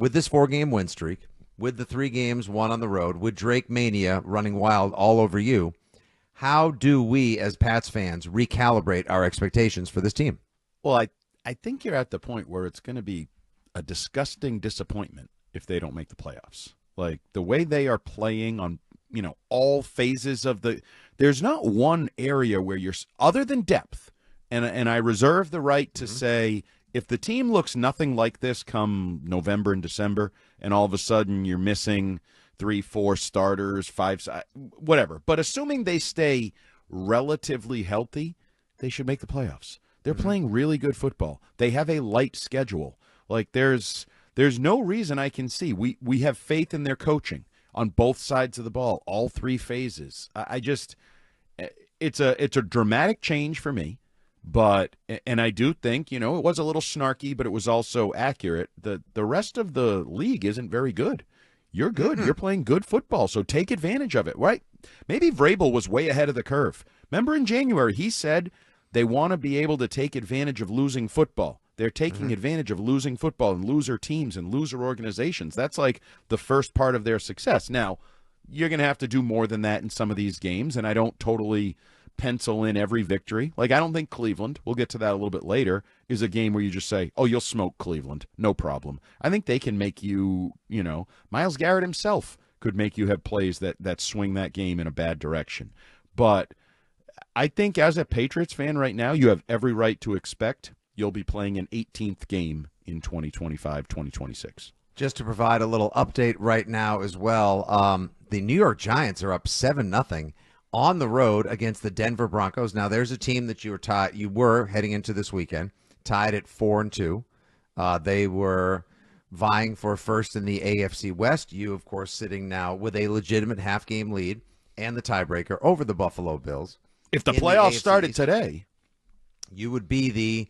with this 4-game win streak, with the 3 games won on the road, with Drake Mania running wild all over you, how do we as Pats fans recalibrate our expectations for this team? Well, I think you're at the point where it's going to be a disgusting disappointment if they don't make the playoffs. Like the way they are playing on, all phases of there's not one area where you're, other than depth, and I reserve the right to say, if the team looks nothing like this come November and December, and all of a sudden you're missing 3, 4 starters, 5, whatever. But assuming they stay relatively healthy, they should make the playoffs. They're playing really good football. They have a light schedule. Like there's no reason I can see. We have faith in their coaching on both sides of the ball, all 3 phases. It's a dramatic change for me. But, and I do think, it was a little snarky, but it was also accurate. The rest of the league isn't very good. You're good. You're playing good football, so take advantage of it, right? Maybe Vrabel was way ahead of the curve. Remember in January, he said they want to be able to take advantage of losing football. They're taking advantage of losing football and loser teams and loser organizations. That's like the first part of their success. Now, you're going to have to do more than that in some of these games, and I don't totally pencil in every victory. Like, I don't think Cleveland, we'll get to that a little bit later, is a game where you just say, oh, you'll smoke Cleveland. No problem. I think they can make you, Myles Garrett himself could make you have plays that swing that game in a bad direction. But I think as a Patriots fan right now, you have every right to expect you'll be playing an 18th game in 2025, 2026. Just to provide a little update right now as well, the New York Giants are up 7-0 on the road against the Denver Broncos. Now, there's a team that you were heading into this weekend, tied at 4-2. They were vying for first in the AFC West. You, of course, sitting now with a legitimate half-game lead and the tiebreaker over the Buffalo Bills. If the playoffs started today, you would be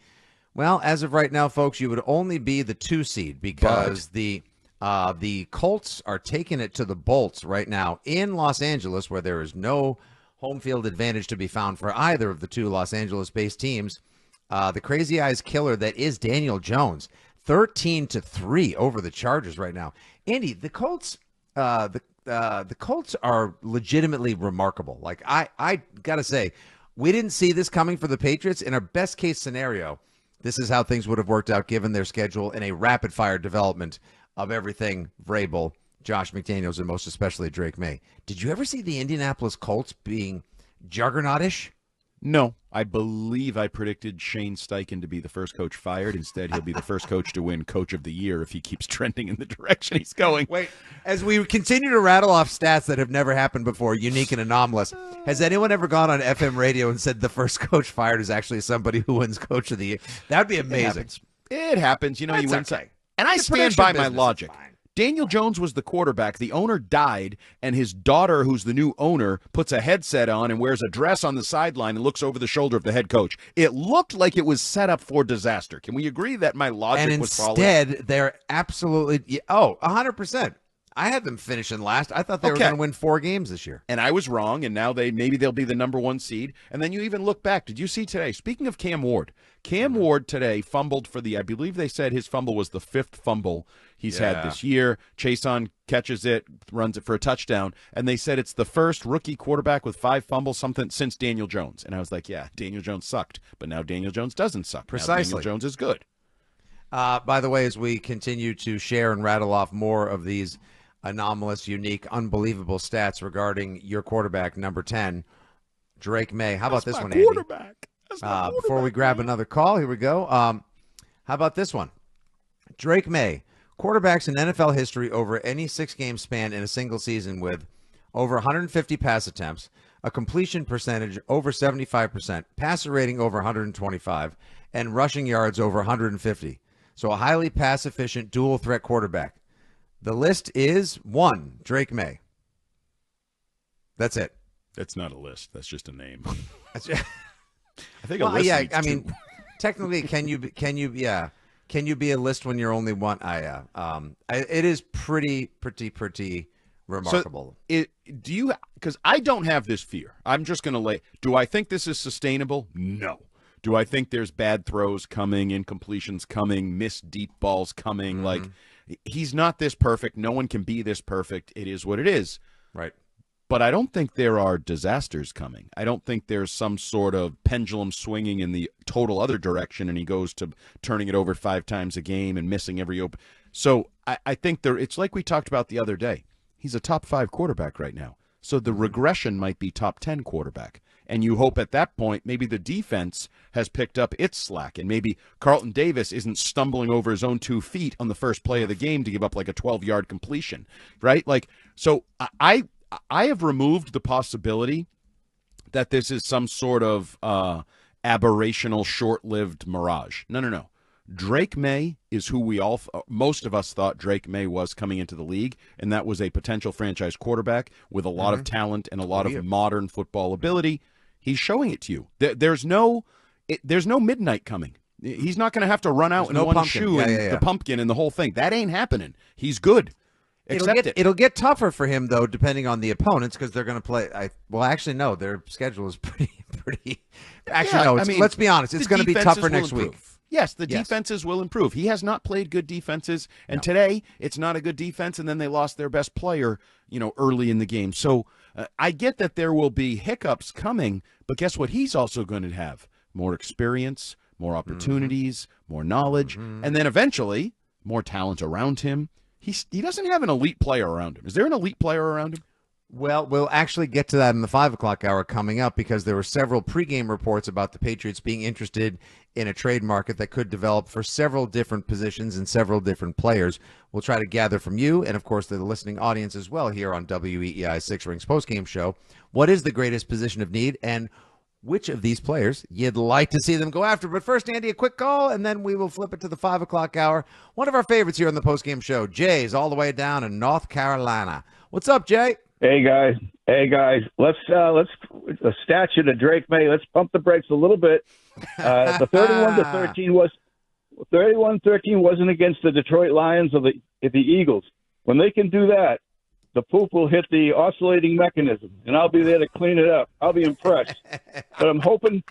as of right now, folks, you would only be the 2 seed because the Colts are taking it to the Bolts right now in Los Angeles, where there is no home field advantage to be found for either of the 2 Los Angeles-based teams. The crazy eyes killer that is Daniel Jones, 13-3 over the Chargers right now. Andy, the Colts, the Colts are legitimately remarkable. Like I gotta say, we didn't see this coming for the Patriots. In our best case scenario, this is how things would have worked out given their schedule in a rapid-fire development of everything Vrabel, Josh McDaniels, and most especially Drake May. Did you ever see the Indianapolis Colts being juggernautish? No. I believe I predicted Shane Steichen to be the first coach fired. Instead, he'll be the first coach to win Coach of the Year if he keeps trending in the direction he's going. Wait, as we continue to rattle off stats that have never happened before, unique and anomalous, has anyone ever gone on FM radio and said the first coach fired is actually somebody who wins Coach of the Year? That'd be amazing. It happens. You That's win. Okay. And I stand by my logic. Daniel Jones was the quarterback. The owner died, and his daughter, who's the new owner, puts a headset on and wears a dress on the sideline and looks over the shoulder of the head coach. It looked like it was set up for disaster. Can we agree that my logic was flawless? And instead, they're absolutely 100%. I had them finishing last. I thought they were going to win 4 games this year. And I was wrong, and now maybe they'll be the number 1 seed. And then you even look back. Did you see today? Speaking of Cam Ward today fumbled for I believe they said his fumble was the 5th fumble he's had this year. Chason catches it, runs it for a touchdown, and they said it's the first rookie quarterback with 5 fumbles since Daniel Jones. And I was like, yeah, Daniel Jones sucked, but now Daniel Jones doesn't suck. Precisely. Now Daniel Jones is good. By the way, as we continue to share and rattle off more of these anomalous, unique, unbelievable stats regarding your quarterback, number 10, Drake May. How about this one, Andy? Before we grab another call, here we go. How about this one? Drake May, quarterbacks in NFL history over any 6-game span in a single season with over 150 pass attempts, a completion percentage over 75%, passer rating over 125, and rushing yards over 150. So a highly pass-efficient, dual-threat quarterback. The list is 1, Drake May. That's it. That's not a list. That's just a name. I think a list needs I mean, technically, can you be a list when you're only one? It is pretty remarkable. So do you? Because I don't have this fear. I'm just going to lay. Do I think this is sustainable? No. Do I think there's bad throws coming, incompletions coming, missed deep balls coming? Like, he's not this perfect. No one can be this perfect. It is what it is. Right. But I don't think there are disasters coming. I don't think there's some sort of pendulum swinging in the total other direction, and he goes to turning it over 5 times a game and missing every open. So I think it's like we talked about the other day. He's a top 5 quarterback right now. So the regression might be top 10 quarterback. And you hope at that point maybe the defense has picked up its slack, and maybe Carlton Davis isn't stumbling over his own 2 feet on the first play of the game to give up like a 12-yard completion, right? Like, so I have removed the possibility that this is some sort of aberrational, short-lived mirage. No. Drake May is who most of us thought Drake May was coming into the league, and that was a potential franchise quarterback with a lot of talent and a lot of modern football ability. He's showing it to you. There's no midnight coming. He's not going to have to run out in one pumpkin. Shoe and the pumpkin and the whole thing. That ain't happening. He's good. It'll get tougher for him, though, depending on the opponents, because they're going to play. Actually, no, their schedule is pretty. Actually, no. Let's be honest. It's going to be tougher next week. Yes, the defenses will improve. He has not played good defenses, and today it's not a good defense, and then they lost their best player, early in the game. So I get that there will be hiccups coming, but guess what? He's also going to have more experience, more opportunities, more knowledge, and then eventually more talent around him. He doesn't have an elite player around him. Is there an elite player around him? Well, we'll actually get to that in the 5 o'clock hour coming up, because there were several pregame reports about the Patriots being interested in a trade market that could develop for several different positions and several different players. We'll try to gather from you and, of course, the listening audience as well here on WEEI 6 Rings Postgame Show. What is the greatest position of need, and which of these players you'd like to see them go after? But first, Andy, a quick call, and then we will flip it to the 5 o'clock hour. One of our favorites here on the Postgame Show, Jay's all the way down in North Carolina. What's up, Jay? Hey guys. Let's a statue to Drake May. Let's pump the brakes a little bit. The 31-13 wasn't against the Detroit Lions or the Eagles. When they can do that, the poop will hit the oscillating mechanism, and I'll be there to clean it up. I'll be impressed. But I'm hoping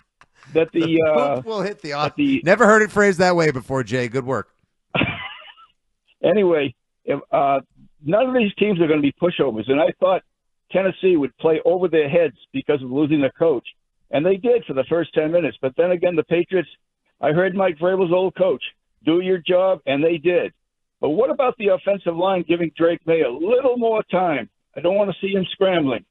that the poop will hit the. Never heard it phrased that way before, Jay. Good work. Anyway, none of these teams are going to be pushovers, and I thought Tennessee would play over their heads because of losing their coach, and they did for the first 10 minutes. But then again, the Patriots, I heard Mike Vrabel's old coach, do your job, and they did. But what about the offensive line giving Drake May a little more time? I don't want to see him scrambling.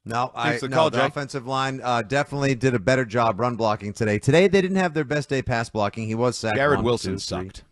No, the offensive line definitely did a better job run blocking today. Today, they didn't have their best day pass blocking. He was sacked. Jared Wilson sucked.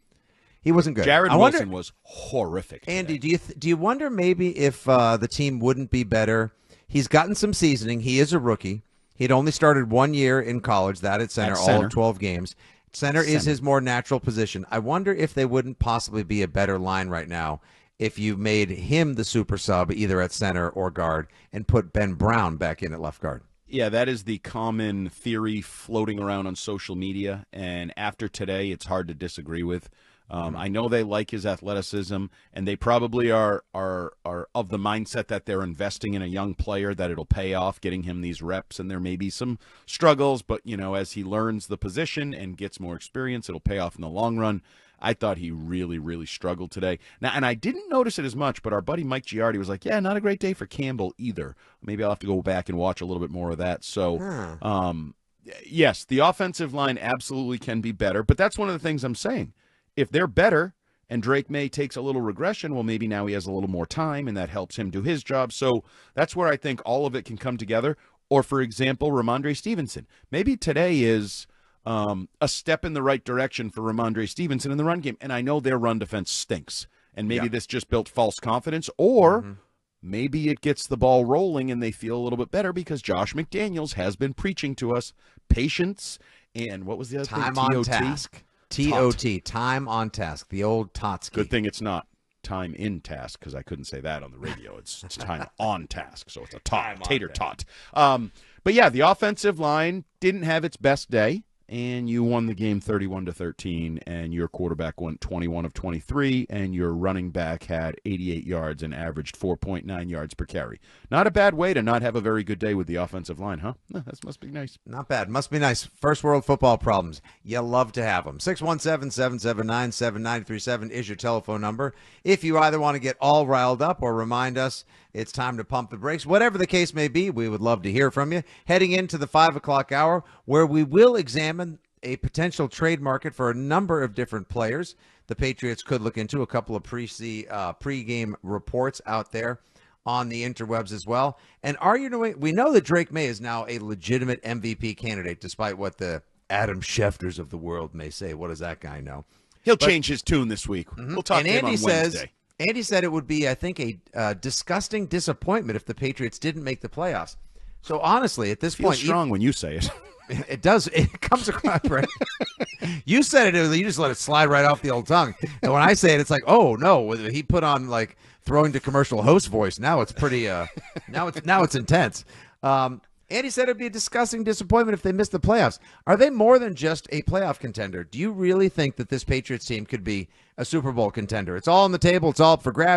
He wasn't good. Jared Wilson was horrific today. Andy, do you wonder maybe if the team wouldn't be better? He's gotten some seasoning. He is a rookie. He'd only started 1 year in college, that at center, all of 12 games. Center is his more natural position. I wonder if they wouldn't possibly be a better line right now if you made him the super sub either at center or guard and put Ben Brown back in at left guard. Yeah, that is the common theory floating around on social media, and after today, it's hard to disagree with. I know they like his athleticism, and they probably are of the mindset that they're investing in a young player, that it'll pay off getting him these reps, and there may be some struggles, but, as he learns the position and gets more experience, it'll pay off in the long run. I thought he really, really struggled today. Now, and I didn't notice it as much, but our buddy Mike Giardi was like, yeah, not a great day for Campbell either. Maybe I'll have to go back and watch a little bit more of that. So, yes, the offensive line absolutely can be better, but that's one of the things I'm saying. If they're better and Drake May takes a little regression, well, maybe now he has a little more time, and that helps him do his job. So that's where I think all of it can come together. Or, for example, Ramondre Stevenson. Maybe today is a step in the right direction for Ramondre Stevenson in the run game. And I know their run defense stinks, and maybe this just built false confidence. Or maybe it gets the ball rolling and they feel a little bit better because Josh McDaniels has been preaching to us patience and what was the other thing? Time on task. T-O-T, time on task, the old Totsky. Good thing it's not time in task, because I couldn't say that on the radio. It's time on task, so it's a tater tot. But yeah, the offensive line didn't have its best day, and you won the game 31-13, and your quarterback went 21 of 23, and your running back had 88 yards and averaged 4.9 yards per carry. Not a bad way to not have a very good day with the offensive line, huh? That must be nice. Not bad. Must be nice. First world football problems. You love to have them. 617-779-7937 is your telephone number. If you either want to get all riled up or remind us it's time to pump the brakes, whatever the case may be, we would love to hear from you. Heading into the 5 o'clock hour, where we will examine a potential trade market for a number of different players the Patriots could look into. A couple of pre-game reports out there on the interwebs as well. And we know that Drake May is now a legitimate MVP candidate, despite what the Adam Schefters of the world may say. What does that guy know? He'll change his tune this week. We'll talk to him on Wednesday. Andy said it would be, I think, a disgusting disappointment if the Patriots didn't make the playoffs. So honestly, at this point, strong when you say it. It does. It comes across right. You said it. You just let it slide right off the old tongue. And when I say it, it's like, oh no, he put on like throwing to commercial host voice. Now it's pretty. Now it's intense. Andy said it'd be a disgusting disappointment if they missed the playoffs. Are they more than just a playoff contender? Do you really think that this Patriots team could be a Super Bowl contender? It's all on the table. It's all up for grabs.